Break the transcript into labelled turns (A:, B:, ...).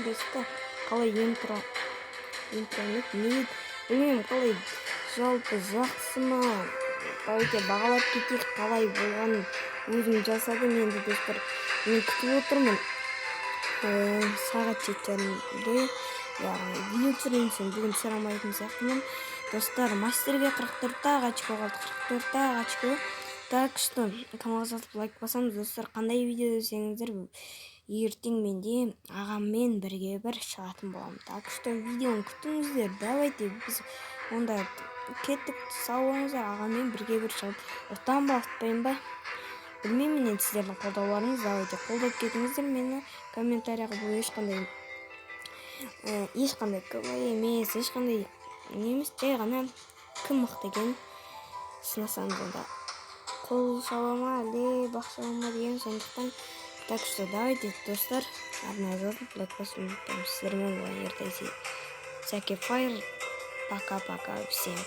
A: білесіздер қалай интро не білмеймін қалай жалпы жақсы ма. Давайте бағалап кетейік қалай болғанын. Өзім жасадым енді достар. Мен күтіп отырмын. Сағат 7:30-де видео түсірейін, бүгін түсіре алмайтын сияқтымын. Достар, мастерге 44 очко қалды, 44 очко. Так что каналға жазылып лайк басамыз. Достар, қандай видео десеңіздер, ертең менде ағаммен бірге шығатын боламын. Так что видеоны күтіңіздер. Давайте біз онда кеттік, сау болыңыздар, ағаммен бірге шығып. Ұрттан баспайын ба? Білмеймін, енді сіздердің қолдауларыңыз. Давайте қолдап кетіңіздер мені комментарияға. Бұл ешқандай квай емес, ешқандай немес, жай ғана кім мықты екенін сынасамыз. Онда қол шаба ма, әлде бақша ма деген сондықтан. Так что давайте, достар, арнайы жазылып лайк басуды ұмытпаңыз. Сіздермен болайын ертесі. Всякий фаер. Пока-пока всем.